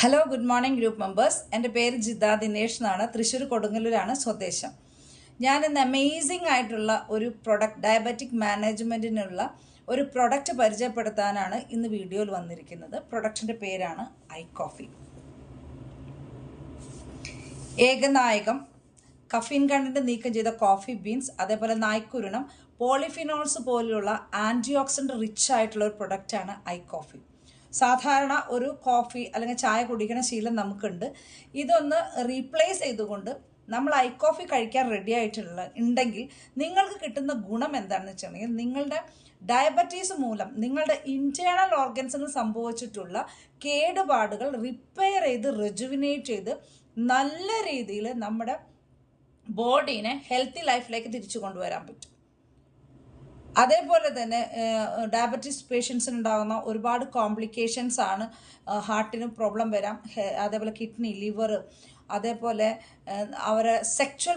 Hello good morning group members. എൻ്റെ പേര് ജിത ദിനേഷ് എന്നാണ്. തൃശ്ശൂർ കൊടുങ്ങല്ലൂരാണ് സ്വദേശം. ഞാൻ ഇന്ന് അമേസിംഗ് ആയിട്ടുള്ള ഒരു പ്രൊഡക്റ്റ്, ഡയബറ്റിക് മാനേജ്മെൻറ്റിനുള്ള ഒരു പ്രൊഡക്റ്റ് പരിചയപ്പെടുത്താനാണ് ഇന്ന് വീഡിയോയിൽ വന്നിരിക്കുന്നത്. പ്രൊഡക്റ്റിൻ്റെ പേരാണ് ഐ കോഫി. ഏകനായകം, കഫീൻ കണ്ടന്റ് നീക്കം ചെയ്ത കോഫി ബീൻസ്, അതേപോലെ നായ്ക്കുരുണം, പോളിഫിനോൾസ് പോലുള്ള ആൻറ്റി ഓക്സിഡൻറ്റ് റിച്ച് ആയിട്ടുള്ള ഒരു പ്രൊഡക്റ്റാണ് ഐ കോഫി. സാധാരണ ഒരു കോഫി അല്ലെങ്കിൽ ചായ കുടിക്കുന്ന ശീലം നമുക്കുണ്ട്. ഇതൊന്ന് റീപ്ലേസ് ചെയ്തുകൊണ്ട് നമ്മൾ ഐ കോഫി കഴിക്കാൻ റെഡി ഉണ്ടെങ്കിൽ നിങ്ങൾക്ക് കിട്ടുന്ന ഗുണം എന്താണെന്ന് വെച്ചിട്ടുണ്ടെങ്കിൽ, നിങ്ങളുടെ ഡയബറ്റീസ് മൂലം നിങ്ങളുടെ ഇൻറ്റേർണൽ ഓർഗൻസിന് സംഭവിച്ചിട്ടുള്ള കേടുപാടുകൾ റിപ്പയർ ചെയ്ത് റെജുവിനേറ്റ് ചെയ്ത് നല്ല രീതിയിൽ നമ്മുടെ ബോഡീനെ ഹെൽത്തി ലൈഫിലേക്ക് തിരിച്ചു കൊണ്ടുവരാൻ പറ്റും. അതേപോലെ തന്നെ ഡയബറ്റീസ് പേഷ്യൻസിന് ഉണ്ടാകുന്ന ഒരുപാട് കോംപ്ലിക്കേഷൻസ് ആണ്. ഹാർട്ടിന് പ്രോബ്ലം വരാം, അതേപോലെ കിഡ്നി, ലിവർ, അതേപോലെ അവരെ സെക്ച്വൽ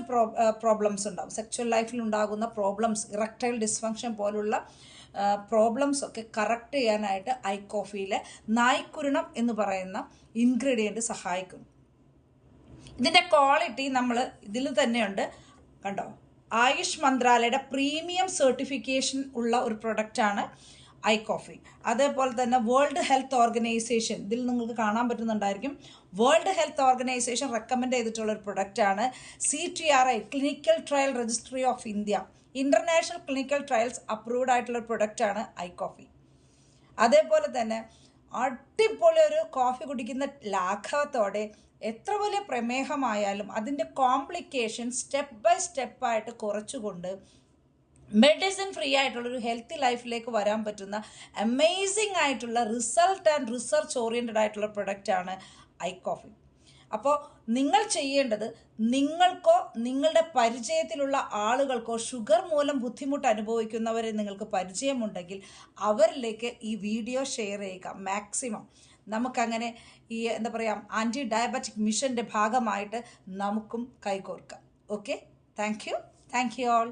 പ്രോബ്ലംസ് ഉണ്ടാകും. സെക്ച്വൽ ലൈഫിൽ ഉണ്ടാകുന്ന പ്രോബ്ലംസ്, ഇറക്ടൈൽ ഡിസ്ഫങ്ഷൻ പോലുള്ള പ്രോബ്ലംസ് ഒക്കെ കറക്റ്റ് ചെയ്യാനായിട്ട് ഐ കോഫിയിലെ നായ്ക്കുരുണം എന്ന് പറയുന്ന ഇൻഗ്രീഡിയൻറ്റ് സഹായിക്കുന്നു. ഇതിൻ്റെ ക്വാളിറ്റി നമ്മൾ ഇതിൽ തന്നെയുണ്ട്, കണ്ടോ. ആയുഷ് മന്ത്രാലയയുടെ പ്രീമിയം സർട്ടിഫിക്കേഷൻ ഉള്ള ഒരു പ്രൊഡക്റ്റാണ് ഐ കോഫി. അതേപോലെ തന്നെ വേൾഡ് ഹെൽത്ത് ഓർഗനൈസേഷൻ, ഇതിൽ നിങ്ങൾക്ക് കാണാൻ പറ്റുന്നുണ്ടായിരിക്കും, വേൾഡ് ഹെൽത്ത് ഓർഗനൈസേഷൻ റെക്കമെൻഡ് ചെയ്തിട്ടുള്ള ഒരു പ്രൊഡക്റ്റാണ്. CTRI, clinical trial registry of India, international clinical trials approved ആയിട്ടുള്ള ഒരു പ്രൊഡക്റ്റാണ് ഐ കോഫി. അതേപോലെ തന്നെ അടിപൊളി ഒരു കോഫി കുടിക്കുന്ന ലാഘവത്തോടെ എത്ര വലിയ പ്രമേഹമായാലും അതിൻ്റെ കോംപ്ലിക്കേഷൻ സ്റ്റെപ്പ് ബൈ സ്റ്റെപ്പായിട്ട് കുറച്ചുകൊണ്ട് മെഡിസിൻ ഫ്രീ ആയിട്ടുള്ളൊരു ഹെൽത്തി ലൈഫിലേക്ക് വരാൻ പറ്റുന്ന അമേസിംഗ് ആയിട്ടുള്ള റിസൾട്ട് ആൻഡ് റിസർച്ച് ഓറിയൻറ്റഡ് ആയിട്ടുള്ള പ്രൊഡക്റ്റാണ് ഐ കോഫി. അപ്പോൾ നിങ്ങൾ ചെയ്യേണ്ടത്, നിങ്ങൾക്കോ നിങ്ങളുടെ പരിചയത്തിലുള്ള ആളുകൾക്കോ ഷുഗർ മൂലം ബുദ്ധിമുട്ട് അനുഭവിക്കുന്നവരെ നിങ്ങൾക്ക് പരിചയമുണ്ടെങ്കിൽ അവരിലേക്ക് ഈ വീഡിയോ ഷെയർ ചെയ്യുക മാക്സിമം. നമുക്കങ്ങനെ ഈ എന്താ പറയുക, ആൻറ്റി ഡയബറ്റിക് മിഷൻ്റെ ഭാഗമായിട്ട് നമുക്കും കൈകോർക്കാം. Okay, thank you all.